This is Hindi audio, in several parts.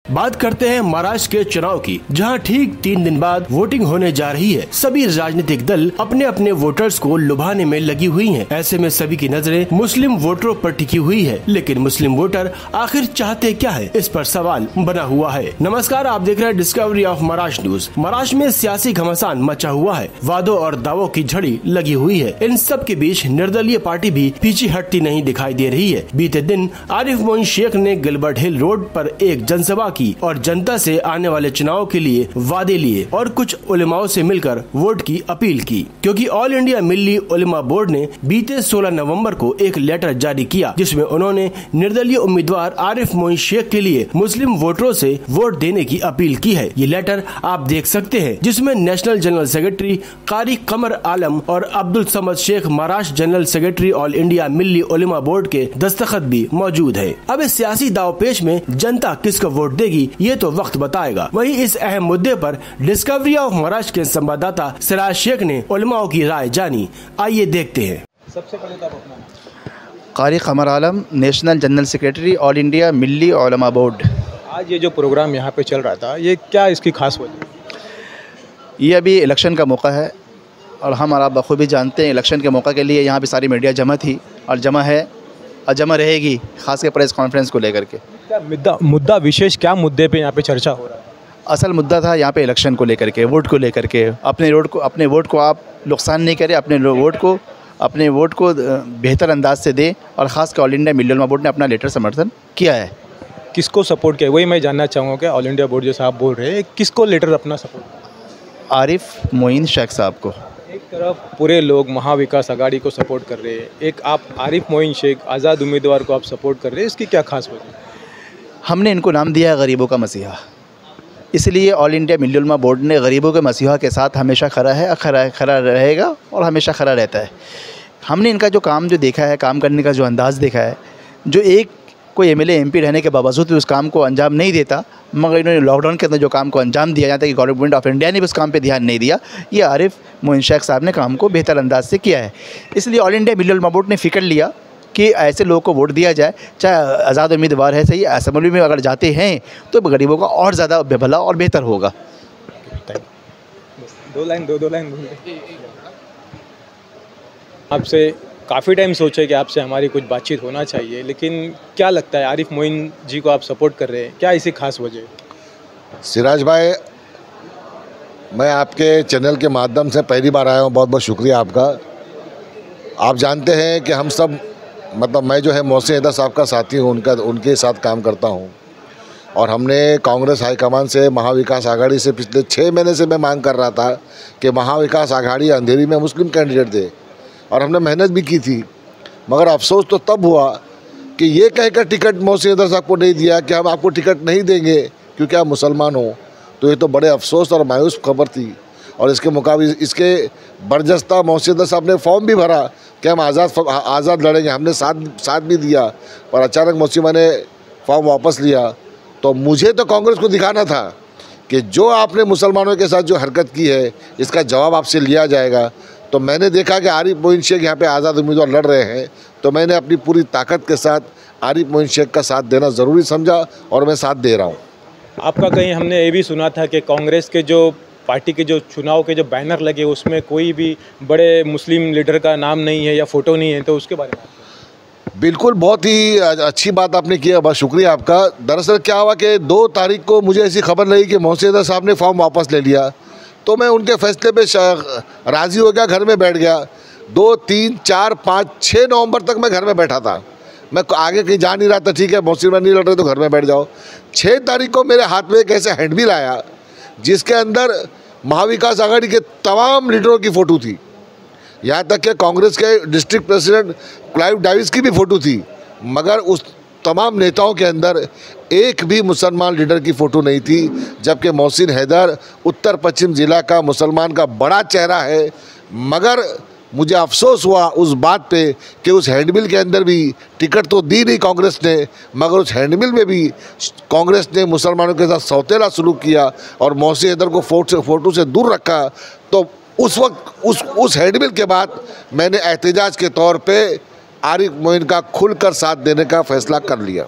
बात करते हैं महाराष्ट्र के चुनाव की, जहां ठीक 3 दिन बाद वोटिंग होने जा रही है। सभी राजनीतिक दल अपने अपने वोटर्स को लुभाने में लगी हुई हैं। ऐसे में सभी की नजरें मुस्लिम वोटरों पर टिकी हुई है। लेकिन मुस्लिम वोटर आखिर चाहते क्या है, इस पर सवाल बना हुआ है। नमस्कार, आप देख रहे हैं discovery of Maharashtra news. Maharashtra में सियासी घमासान मचा हुआ है। वादों और दावों की झड़ी लगी हुई है। इन सब के बीच निर्दलीय पार्टी भी पीछे हटती नहीं दिखाई दे रही है। बीते दिन आरिफ मोइन शेख ने गिलबर्ट हिल रोड पर एक जनसभा की और जनता से आने वाले चुनाव के लिए वादे लिए और कुछ उलेमाओं से मिलकर वोट की अपील की, क्योंकि all India Milli Ulema board ने बीते 16 नवंबर को एक लेटर जारी किया, जिसमें उन्होंने निर्दलीय उम्मीदवार आरिफ मोइन शेख के लिए मुस्लिम वोटरों से वोट देने की अपील की है। ये लेटर आप देख सकते हैं, जिसमें नेशनल जनरल सेक्रेटरी कारी कमर आलम और Abdul Samad Shaikh, Maharashtra general secretary all India Milli Ulema board के दस्तखत भी मौजूद है। अब इस सियासी दावपेच में जनता किसको वोट देगी, ये तो वक्त बताएगा। वहीं इस अहम मुद्दे पर डिस्कवरी ऑफ महाराष्ट्र के संवाददाता सिराज शेख ने उलमाओं की राय जानी। आइए देखते हैं। सबसे पहले तो अपना Qari Qamar Alam, national general secretary all India Milli Ulama board. आज ये जो प्रोग्राम यहाँ पे चल रहा था, ये क्या इसकी खास वजह? ये अभी इलेक्शन का मौका है और हम और आप बखूबी जानते हैं इलेक्शन के मौका के लिए यहाँ पे सारी मीडिया जमा थी और जमा है और जमा रहेगी, खासकर प्रेस कॉन्फ्रेंस को लेकर के। क्या मुद्दा विशेष क्या मुद्दे पे यहाँ पे चर्चा हो रहा है? असल मुद्दा था यहाँ पे इलेक्शन को लेकर के, वोट को लेकर के। अपने वोट को आप नुकसान नहीं करें, अपने वोट को बेहतर अंदाज से दें। और ख़ासकर all India Milli Ulama board ने अपना लेटर समर्थन किया है। किसको सपोर्ट किया, वही मैं जानना चाहूँगा कि ऑल इंडिया बोर्ड जैसा आप बोल रहे हैं, किसको लेटर अपना सपोर्ट? आरिफ मोइन शेख साहब को। एक तरफ पूरे लोग महाविकास आघाड़ी को सपोर्ट कर रहे हैं, एक आप आरिफ मोइन शेख आज़ाद उम्मीदवार को आप सपोर्ट कर रहे हैं, इसकी क्या खास वजह? हमने इनको नाम दिया है गरीबों का मसीहा, इसलिए all India Milli Ulama board ने गरीबों के मसीहा के साथ हमेशा खड़ा है, खड़ा रहेगा और हमेशा खड़ा रहता है। हमने इनका जो काम देखा है, काम करने का जो अंदाज़ देखा है, जो एक कोई एमएलए एमपी रहने के बावजूद भी उस काम को अंजाम नहीं देता, मगर इन्होंने लॉकडाउन के अंदर जो काम को अंजाम दिया जाता है कि गवर्नमेंट ऑफ इंडिया ने भी उस काम पे ध्यान नहीं दिया, ये आरिफ मोइन शेख साहब ने काम को बेहतर अंदाज से किया है। इसलिए all India Milli Ulama board ने फ़िक्र लिया कि ऐसे लोगों को वोट दिया जाए, चाहे आज़ाद उम्मीदवार है सही, असेंबली में अगर जाते हैं तो गरीबों का और ज़्यादा भला और बेहतर होगा। दो लाइन आपसे काफ़ी टाइम सोचे कि आपसे हमारी कुछ बातचीत होना चाहिए, लेकिन क्या लगता है आरिफ मोइन जी को आप सपोर्ट कर रहे हैं, क्या इसी खास वजह? सिराज भाई, मैं आपके चैनल के माध्यम से पहली बार आया हूँ, बहुत बहुत शुक्रिया आपका। आप जानते हैं कि हम सब मैं जो है मोहसिन हैदर साहब का साथी हूँ, उनके साथ काम करता हूँ। और हमने कांग्रेस हाईकमान से, महाविकास आघाड़ी से पिछले 6 महीने से मैं मांग कर रहा था कि महाविकास आघाड़ी अंधेरी में मुस्लिम कैंडिडेट दे, और हमने मेहनत भी की थी। मगर अफसोस तो तब हुआ कि ये कहकर टिकट मोहसिन हैदर साहब को नहीं दिया कि हम आपको टिकट नहीं देंगे क्योंकि आप मुसलमान हो। तो ये तो बड़े अफसोस और मायूस खबर थी। और इसके मुकाबले इसके बरजस्ता मोहसिन हैदर साहब ने फॉर्म भी भरा कि हम आज़ाद लड़ेंगे, हमने साथ भी दिया, पर अचानक मोहसिन ने फॉर्म वापस लिया। तो मुझे तो कांग्रेस को दिखाना था कि जो आपने मुसलमानों के साथ जो हरकत की है, इसका जवाब आपसे लिया जाएगा। तो मैंने देखा कि आरिफ मोइन शेख यहाँ पे आज़ाद उम्मीदवार लड़ रहे हैं, तो मैंने अपनी पूरी ताकत के साथ आरिफ मोइन शेख का साथ देना ज़रूरी समझा और मैं साथ दे रहा हूँ। आपका कहीं हमने ये भी सुना था कि कांग्रेस के जो पार्टी के जो चुनाव के जो बैनर लगे उसमें कोई भी बड़े मुस्लिम लीडर का नाम नहीं है या फ़ोटो नहीं है, तो उसके बारे में? बिल्कुल, बहुत ही अच्छी बात आपने किया, बहुत शुक्रिया आपका। दरअसल क्या हुआ कि 2 तारीख को मुझे ऐसी खबर लगी कि मोहसिन हैदर साहब ने फॉर्म वापस ले लिया। तो मैं उनके फैसले पे राज़ी हो गया, घर में बैठ गया। 2, 3, 4, 5, 6 नवंबर तक मैं घर में बैठा था। मैं आगे कहीं जा नहीं रहा था। ठीक है, मोहसिन नहीं लड़ रहे तो घर में बैठ जाओ। 6 तारीख को मेरे हाथ में एक ऐसे हैंडबिल आया जिसके अंदर महाविकास आघाड़ी के तमाम लीडरों की फ़ोटो थी, यहाँ तक कि कांग्रेस के डिस्ट्रिक्ट प्रेसिडेंट क्लाइव डेविस की भी फ़ोटो थी। मगर उस तमाम नेताओं के अंदर एक भी मुसलमान लीडर की फ़ोटो नहीं थी, जबकि मोहसिन हैदर उत्तर पश्चिम ज़िला का मुसलमान का बड़ा चेहरा है। मगर मुझे अफसोस हुआ उस बात पे कि उस हैंडबिल के अंदर भी टिकट तो दी नहीं कांग्रेस ने, मगर उस हैंडबिल में भी कांग्रेस ने मुसलमानों के साथ सौतेला सलूक किया और मोहसिन हैदर को फ़ोटो से दूर रखा। तो उस वक्त उस हैंडबिल के बाद मैंने एहतजाज के तौर पे आरिफ मोइन का खुलकर साथ देने का फैसला कर लिया।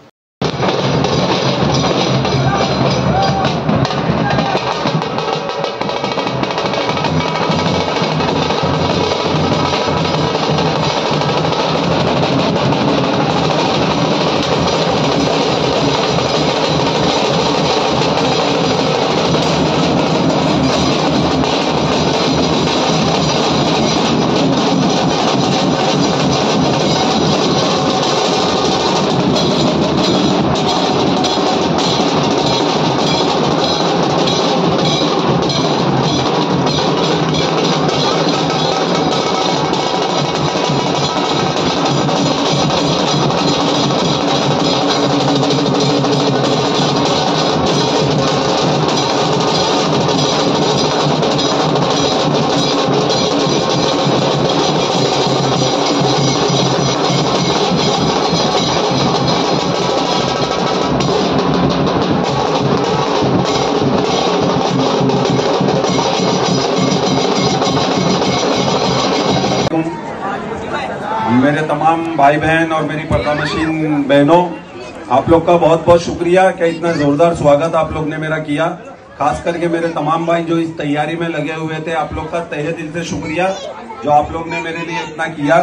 मेरे तमाम भाई बहन और मेरी पर्दानशीन बहनों, आप लोग का बहुत बहुत शुक्रिया कि इतना जोरदार स्वागत आप लोग ने मेरा किया। खास करके मेरे तमाम भाई जो इस तैयारी में लगे हुए थे, आप लोग का तहे दिल से शुक्रिया जो आप लोग ने मेरे लिए इतना किया।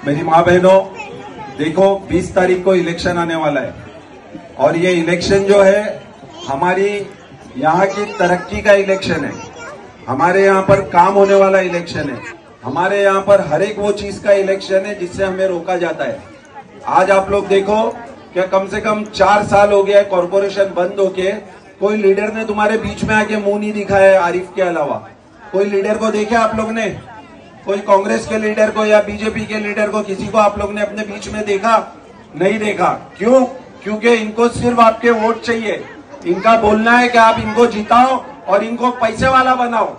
मेरी माँ बहनों, देखो 20 तारीख को इलेक्शन आने वाला है और ये इलेक्शन जो है हमारी यहाँ की तरक्की का इलेक्शन है, हमारे यहाँ पर काम होने वाला इलेक्शन है, हमारे यहाँ पर हर एक वो चीज का इलेक्शन है जिससे हमें रोका जाता है। आज आप लोग देखो कि कम से कम 4 साल हो गया कॉरपोरेशन बंद होके, कोई लीडर ने तुम्हारे बीच में आके मुंह नहीं दिखाया है आरिफ के अलावा। कोई लीडर को देखे आप लोग ने? कोई कांग्रेस के लीडर को या बीजेपी के लीडर को, किसी को आप लोग ने अपने बीच में देखा? नहीं देखा। क्यों? क्योंकि इनको सिर्फ आपके वोट चाहिए। इनका बोलना है कि आप इनको जिताओ और इनको पैसे वाला बनाओ,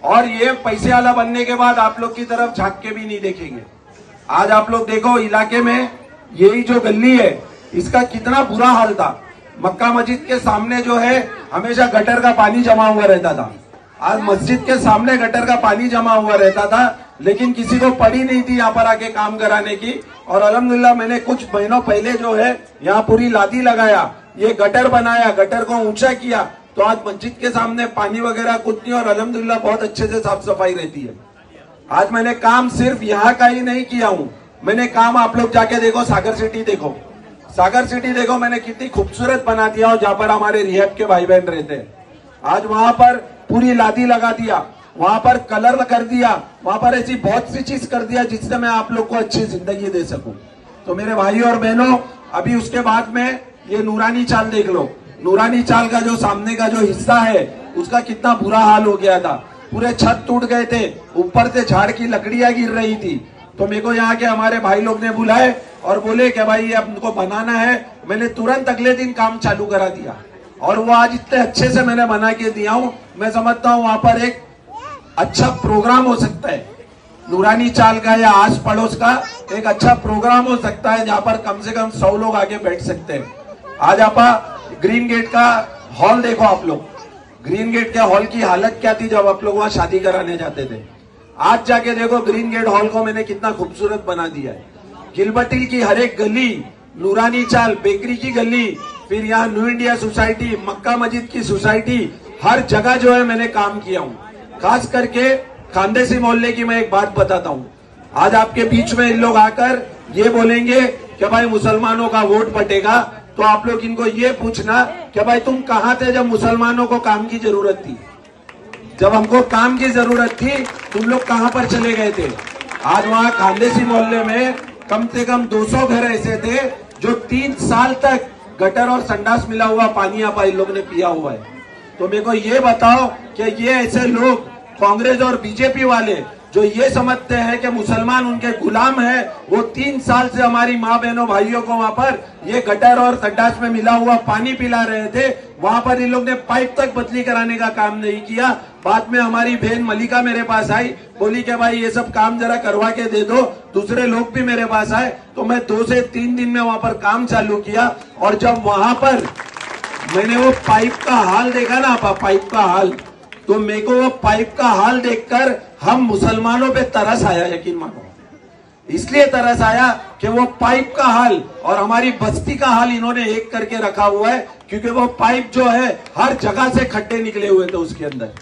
और ये पैसे वाला बनने के बाद आप लोग की तरफ झांक के भी नहीं देखेंगे। आज आप लोग देखो इलाके में यही जो गली है इसका कितना बुरा हाल था। मक्का मस्जिद के सामने जो है हमेशा गटर का पानी जमा हुआ रहता था। आज मस्जिद के सामने गटर का पानी जमा हुआ रहता था, लेकिन किसी को पड़ी नहीं थी यहाँ पर आके काम कराने की। और अल्हम्दुलिल्लाह मैंने कुछ महीनों पहले जो है यहाँ पूरी लादी लगाया, ये गटर बनाया, गटर को ऊंचा किया, तो आज मस्जिद के सामने पानी वगैरह कुछ नहीं और अल्हम्दुलिल्लाह बहुत अच्छे से साफ सफाई रहती है। आज मैंने काम सिर्फ यहाँ का ही नहीं किया हूँ, मैंने काम आप लोग जाके देखो, सागर सिटी देखो, सागर सिटी देखो मैंने कितनी खूबसूरत बना दिया, और जहाँ पर हमारे रिहैब के भाई बहन रहते हैं आज वहां पर पूरी लादी लगा दिया, वहां पर कलर कर दिया, वहां पर ऐसी बहुत सी चीज कर दिया जिससे मैं आप लोग को अच्छी जिंदगी दे सकूं। तो मेरे भाई और बहनों, अभी उसके बाद में ये नूरानी चाल देख लो। नूरानी चाल का जो सामने का जो हिस्सा है उसका कितना बुरा हाल हो गया था, पूरे छत टूट गए थे, ऊपर से झाड़ की लकड़ियां गिर रही थी। तो मेरे को यहाँ के हमारे भाई लोग ने बुलाए और बोले कि भाई ये अब उनको बनाना है। मैंने तुरंत अगले दिन काम चालू करा दिया और वो आज इतने अच्छे से मैंने बना के दिया हूँ। मैं समझता हूँ वहां पर एक अच्छा प्रोग्राम हो सकता है, नूरानी चाल का या आस पड़ोस का एक अच्छा प्रोग्राम हो सकता है, जहाँ पर कम से कम 100 लोग आके बैठ सकते हैं। आज आप ग्रीन गेट का हॉल देखो, आप लोग ग्रीन गेट के हॉल की हालत क्या थी जब आप लोग वहां शादी कराने जाते थे। आज जाके देखो ग्रीन गेट हॉल को मैंने कितना खूबसूरत बना दिया है। गिलबटी की हर एक गली, नूरानी चाल, बेकरी की गली, फिर यहाँ न्यू इंडिया सोसाइटी, मक्का मस्जिद की सोसाइटी, हर जगह जो है मैंने काम किया हूँ। खास करके खानदेसी मोहल्ले की मैं एक बात बताता हूँ। आज आपके बीच में इन लोग आकर ये बोलेंगे कि भाई मुसलमानों का वोट बटेगा, तो आप लोग इनको ये पूछना कि भाई तुम कहाँ थे जब मुसलमानों को काम की जरूरत थी? जब हमको काम की जरूरत थी तुम लोग कहाँ पर चले गए थे? आज वहाँ खानदेसी मोहल्ले में कम से कम 200 घर ऐसे थे जो 3 साल तक गटर और संडास मिला हुआ पानी आप इन लोग ने पिया हुआ है। तो मेरे को ये बताओ कि ये ऐसे लोग कांग्रेस और बीजेपी वाले जो ये समझते हैं कि मुसलमान उनके गुलाम है, वो 3 साल से हमारी माँ बहनों भाइयों को वहां पर ये गटर और संडास में मिला हुआ पानी पिला रहे थे। वहां पर इन लोग ने पाइप तक बदली कराने का काम नहीं किया। बाद में हमारी बहन मलिका मेरे पास आई, बोली कि भाई ये सब काम जरा करवा के दे दो। दूसरे लोग भी मेरे पास आए, तो मैं 2 से 3 दिन में वहां पर काम चालू किया। और जब वहां पर मैंने वो पाइप का हाल देखा ना, पाइप का हाल, तो मेरे को वो पाइप का हाल देखकर हम मुसलमानों पे तरस आया, यकीन मानो। इसलिए तरस आया कि वो पाइप का हाल और हमारी बस्ती का हाल इन्होंने एक करके रखा हुआ है, क्योंकि वो पाइप जो है हर जगह से खड्डे निकले हुए थे उसके अंदर।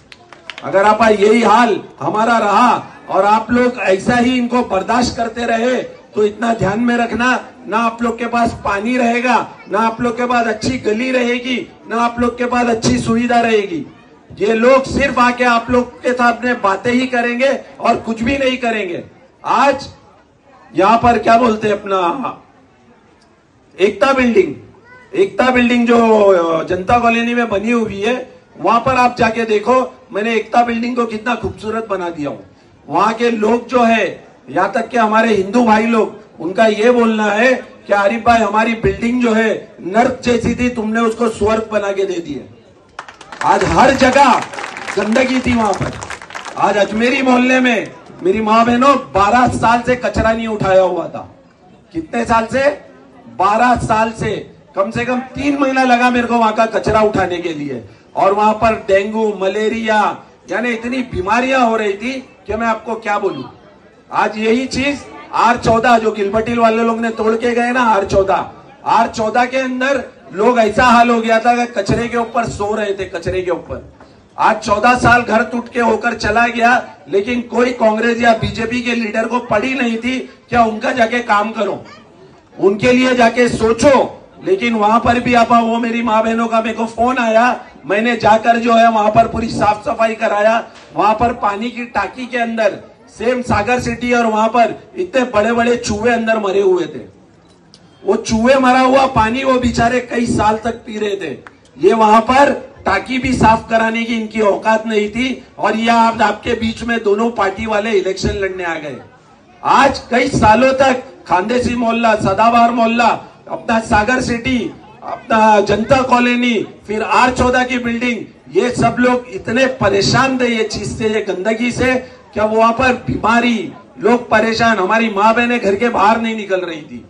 अगर आप यही हाल हमारा रहा और आप लोग ऐसा ही इनको बर्दाश्त करते रहे, तो इतना ध्यान में रखना, ना आप लोग के पास पानी रहेगा, ना आप लोग के पास अच्छी गली रहेगी, ना आप लोग के पास अच्छी सुविधा रहेगी। ये लोग सिर्फ आके आप लोग के सामने बातें ही करेंगे और कुछ भी नहीं करेंगे। आज यहां पर क्या बोलते हैं अपना एकता बिल्डिंग जो जनता कॉलोनी में बनी हुई है, वहां पर आप जाके देखो, मैंने एकता बिल्डिंग को कितना खूबसूरत बना दिया हूं। वहां के लोग जो है, यहाँ तक कि हमारे हिंदू भाई लोग, उनका ये बोलना है कि आरिफ भाई हमारी बिल्डिंग जो है नर्क जैसी थी, तुमने उसको स्वर्ग बना के दे दिए। आज हर जगह गंदगी थी वहां पर। आज अजमेरी मोहल्ले में मेरी माँ बहनों 12 साल से कचरा नहीं उठाया हुआ था। कितने साल से? 12 साल से। कम से कम 3 महीना लगा मेरे को वहां का कचरा उठाने के लिए। और वहां पर डेंगू, मलेरिया, यानी इतनी बीमारियां हो रही थी कि मैं आपको क्या बोलूं। आज यही चीज R14 जो गिलबटिल वाले लोग ने तोड़ के गए ना, R14 के अंदर लोग ऐसा हाल हो गया था कि कचरे के ऊपर सो रहे थे, कचरे के ऊपर। आज 14 साल घर टूट के होकर चला गया, लेकिन कोई कांग्रेस या बीजेपी के लीडर को पड़ी नहीं थी क्या उनका जाके काम करो, उनके लिए जाके सोचो। लेकिन वहां पर भी आप, वो मेरी माँ बहनों का मेरे को फोन आया, मैंने जाकर जो है वहां पर पूरी साफ सफाई कराया। वहां पर पानी की टाकी के अंदर सेम सागर सिटी, और वहां पर इतने बड़े बड़े चूहे अंदर मरे हुए थे। वो चूहे मरा हुआ पानी वो बेचारे कई साल तक पी रहे थे। ये वहां पर टाकी भी साफ कराने की इनकी औकात नहीं थी, और ये आपके बीच में दोनों पार्टी वाले इलेक्शन लड़ने आ गए। आज कई सालों तक खानदेशी मोहल्ला, सदाबहार मोहल्ला, अपना सागर सिटी, अपना जनता कॉलोनी, फिर R14 की बिल्डिंग, ये सब लोग इतने परेशान थे ये चीज से, ये गंदगी से, क्या वहां पर बीमारी, लोग परेशान। हमारी माँ बहनें घर के बाहर नहीं निकल रही थी।